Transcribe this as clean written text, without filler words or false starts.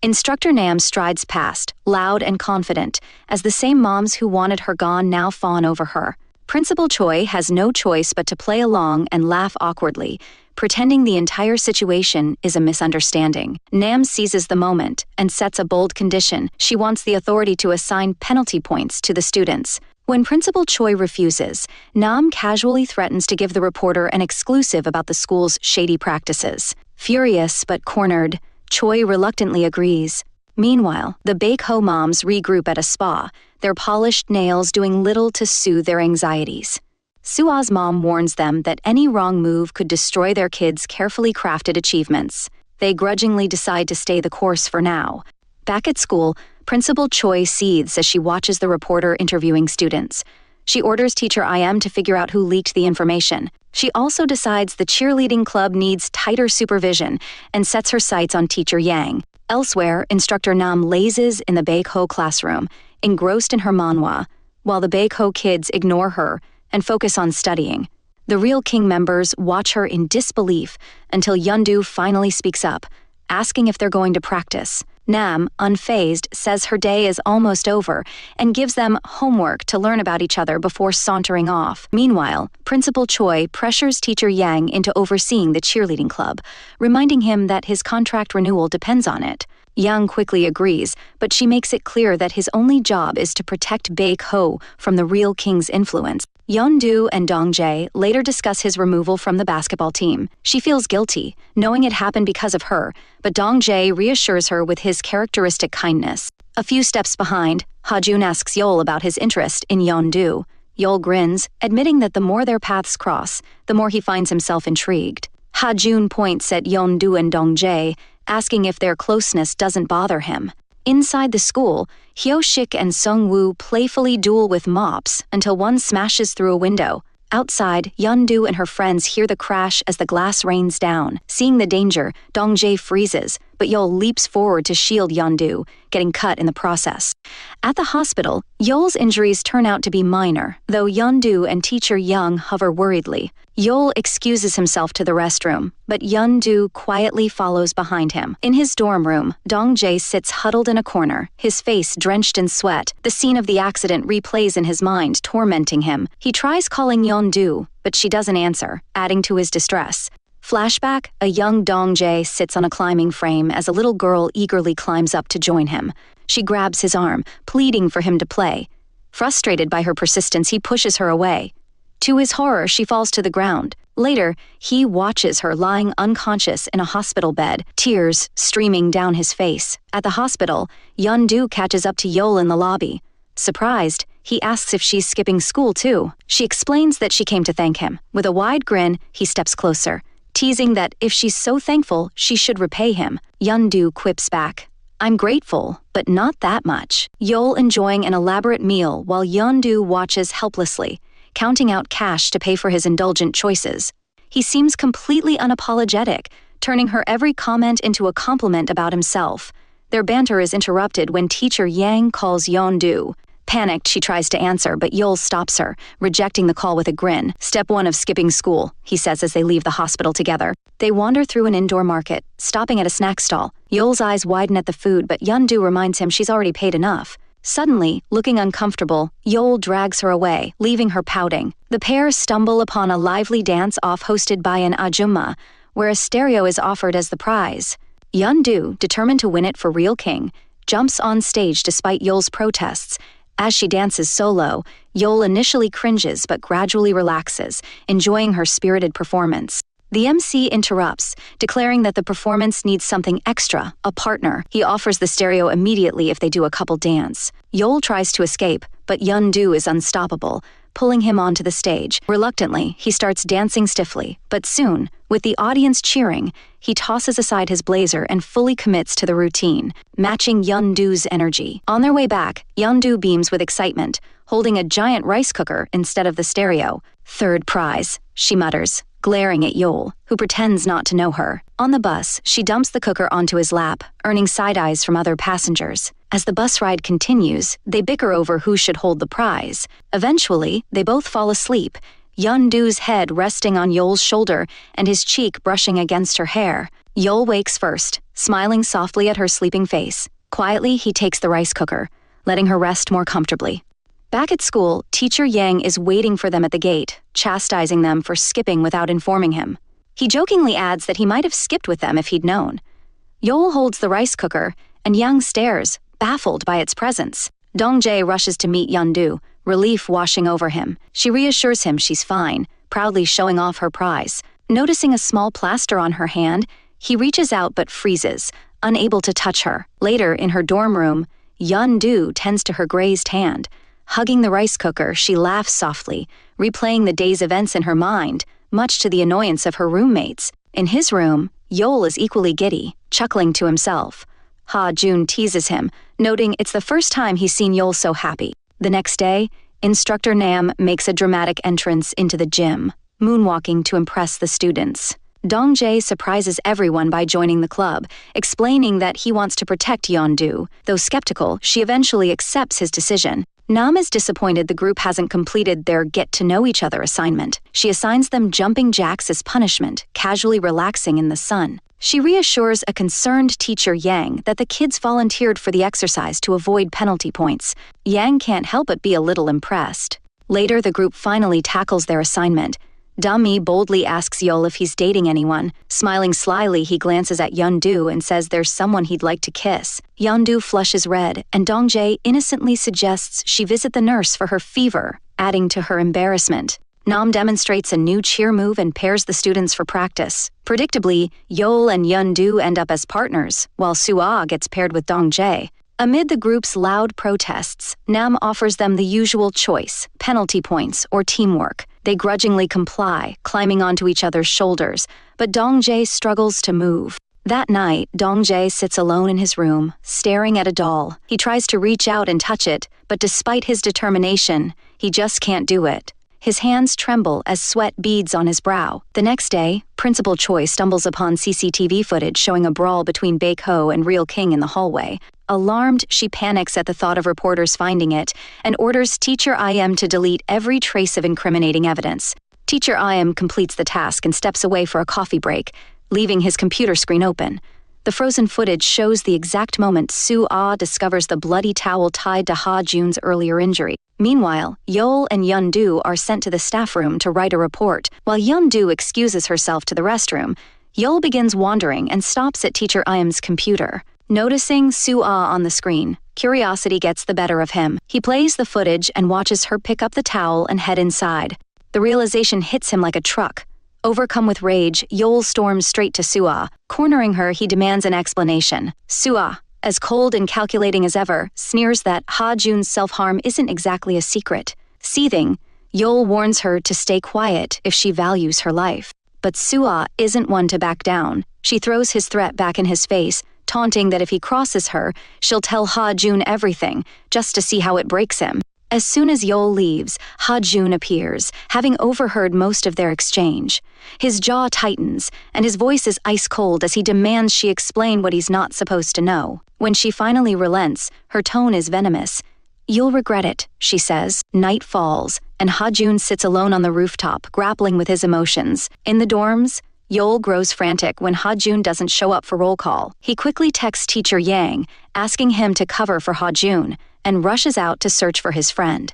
Instructor Nam strides past, loud and confident, as the same moms who wanted her gone now fawn over her. Principal Choi has no choice but to play along and laugh awkwardly, pretending the entire situation is a misunderstanding. Nam seizes the moment and sets a bold condition. She wants the authority to assign penalty points to the students. When Principal Choi refuses, Nam casually threatens to give the reporter an exclusive about the school's shady practices. Furious but cornered, Choi reluctantly agrees. Meanwhile, the Baekho moms regroup at a spa, their polished nails doing little to soothe their anxieties. Sua's mom warns them that any wrong move could destroy their kids' carefully crafted achievements. They grudgingly decide to stay the course for now. Back at school, Principal Choi seethes as she watches the reporter interviewing students. She orders teacher IM to figure out who leaked the information. She also decides the cheerleading club needs tighter supervision and sets her sights on teacher Yang. Elsewhere, instructor Nam lazes in the Baekho classroom, engrossed in her manhwa, while the Baekho kids ignore her and focus on studying. The Real King members watch her in disbelief until Yeondu finally speaks up, asking if they're going to practice. Nam, unfazed, says her day is almost over and gives them homework to learn about each other before sauntering off. Meanwhile, Principal Choi pressures teacher Yang into overseeing the cheerleading club, reminding him that his contract renewal depends on it. Yang quickly agrees, but she makes it clear that his only job is to protect Baekho from the Real King's influence. Yeondu and Dongjae later discuss his removal from the basketball team. She feels guilty, knowing it happened because of her, but Dongjae reassures her with his characteristic kindness. A few steps behind, Hajun asks Yeol about his interest in Yeondu. Yeol grins, admitting that the more their paths cross, the more he finds himself intrigued. Hajun points at Yeondu and Dongjae, asking if their closeness doesn't bother him. Inside the school, Hyo-shik and Sung-woo playfully duel with mops until one smashes through a window. Outside, Yeondu and her friends hear the crash as the glass rains down. Seeing the danger, Dongjae freezes, but Yeol leaps forward to shield Yeondu, getting cut in the process. At the hospital, Yeol's injuries turn out to be minor, though Yeondu and teacher Young hover worriedly. Yeol excuses himself to the restroom, but Yeondu quietly follows behind him. In his dorm room, Dongjae sits huddled in a corner, his face drenched in sweat. The scene of the accident replays in his mind, tormenting him. He tries calling Yeondu, but she doesn't answer, adding to his distress. Flashback, a young Dongjae sits on a climbing frame as a little girl eagerly climbs up to join him. She grabs his arm, pleading for him to play. Frustrated by her persistence, he pushes her away. To his horror, she falls to the ground. Later, he watches her lying unconscious in a hospital bed, tears streaming down his face. At the hospital, Yeondu catches up to Yeol in the lobby. Surprised, he asks if she's skipping school too. She explains that she came to thank him. With a wide grin, he steps closer, teasing that if she's so thankful, she should repay him. Yeondu quips back, "I'm grateful, but not that much." Yeol enjoying an elaborate meal while Yeondu watches helplessly, counting out cash to pay for his indulgent choices. He seems completely unapologetic, turning her every comment into a compliment about himself. Their banter is interrupted when teacher Yang calls Yeondu. Panicked, she tries to answer, but Yeol stops her, rejecting the call with a grin. "Step 1 of skipping school," he says as they leave the hospital together. They wander through an indoor market, stopping at a snack stall. Yeol's eyes widen at the food, but Yeondu reminds him she's already paid enough. Suddenly, looking uncomfortable, Yeol drags her away, leaving her pouting. The pair stumble upon a lively dance-off hosted by an ajumma, where a stereo is offered as the prize. Yeondu, determined to win it for Real King, jumps on stage despite Yeol's protests. As she dances solo, Yeol initially cringes but gradually relaxes, enjoying her spirited performance. The MC interrupts, declaring that the performance needs something extra, a partner. He offers the stereo immediately if they do a couple dance. Yeol tries to escape, but Yeondu is unstoppable, pulling him onto the stage. Reluctantly, he starts dancing stiffly, but soon, with the audience cheering, he tosses aside his blazer and fully commits to the routine, matching Yeondu's energy. On their way back, Yeondu beams with excitement, holding a giant rice cooker instead of the stereo. "Third prize," she mutters, glaring at Yeol, who pretends not to know her. On the bus, she dumps the cooker onto his lap, earning side-eyes from other passengers. As the bus ride continues, they bicker over who should hold the prize. Eventually, they both fall asleep, Yeondu's head resting on Yeol's shoulder and his cheek brushing against her hair. Yol wakes first, smiling softly at her sleeping face. Quietly, he takes the rice cooker, letting her rest more comfortably. Back at school, Teacher Yang is waiting for them at the gate, chastising them for skipping without informing him. He jokingly adds that he might have skipped with them if he'd known. Yol holds the rice cooker, and Yang stares, baffled by its presence. Dongjae rushes to meet Yeondu, relief washing over him. She reassures him she's fine, proudly showing off her prize. Noticing a small plaster on her hand, he reaches out but freezes, unable to touch her. Later, in her dorm room, Yeondu tends to her grazed hand. Hugging the rice cooker, she laughs softly, replaying the day's events in her mind, much to the annoyance of her roommates. In his room, Yol is equally giddy, chuckling to himself. Ha-jun teases him, noting it's the first time he's seen Yol so happy. The next day, Instructor Nam makes a dramatic entrance into the gym, moonwalking to impress the students. Dongjae surprises everyone by joining the club, explaining that he wants to protect Yeondu. Though skeptical, she eventually accepts his decision. Nam is disappointed the group hasn't completed their get-to-know-each-other assignment. She assigns them jumping jacks as punishment, casually relaxing in the sun. She reassures a concerned Teacher Yang that the kids volunteered for the exercise to avoid penalty points. Yang can't help but be a little impressed. Later, the group finally tackles their assignment. Dami boldly asks Yol if he's dating anyone. Smiling slyly, he glances at Yeondu and says there's someone he'd like to kiss. Yeondu flushes red, and Dongjae innocently suggests she visit the nurse for her fever, adding to her embarrassment. Nam demonstrates a new cheer move and pairs the students for practice. Predictably, Yol and Yeondu end up as partners, while Sua gets paired with Dongjae. Amid the group's loud protests, Nam offers them the usual choice, penalty points or teamwork. They grudgingly comply, climbing onto each other's shoulders, but Dongjae struggles to move. That night, Dongjae sits alone in his room, staring at a doll. He tries to reach out and touch it, but despite his determination, he just can't do it. His hands tremble as sweat beads on his brow. The next day, Principal Choi stumbles upon CCTV footage showing a brawl between Baek-ho and Real King in the hallway. Alarmed, she panics at the thought of reporters finding it and orders Teacher Im to delete every trace of incriminating evidence. Teacher Im completes the task and steps away for a coffee break, leaving his computer screen open. The frozen footage shows the exact moment Soo-ah discovers the bloody towel tied to Ha-jun's earlier injury. Meanwhile, Yol and Yeondu are sent to the staff room to write a report. While Yeondu excuses herself to the restroom, Yol begins wandering and stops at Teacher Im's computer. Noticing Soo-ah on the screen, curiosity gets the better of him. He plays the footage and watches her pick up the towel and head inside. The realization hits him like a truck. Overcome with rage, Yol storms straight to Soo-ah. Cornering her, he demands an explanation. Soo-ah, as cold and calculating as ever, sneers that Ha-jun's self-harm isn't exactly a secret. Seething, Yol warns her to stay quiet if she values her life. But Soo-ah isn't one to back down. She throws his threat back in his face, taunting that if he crosses her, she'll tell Ha-jun everything, just to see how it breaks him. As soon as Yol leaves, Ha-jun appears, having overheard most of their exchange. His jaw tightens, and his voice is ice-cold as he demands she explain what he's not supposed to know. When she finally relents, her tone is venomous. "You'll regret it," she says. Night falls, and Ha-jun sits alone on the rooftop, grappling with his emotions. In the dorms, Yol grows frantic when Ha-jun doesn't show up for roll call. He quickly texts Teacher Yang, asking him to cover for Ha-jun, and rushes out to search for his friend.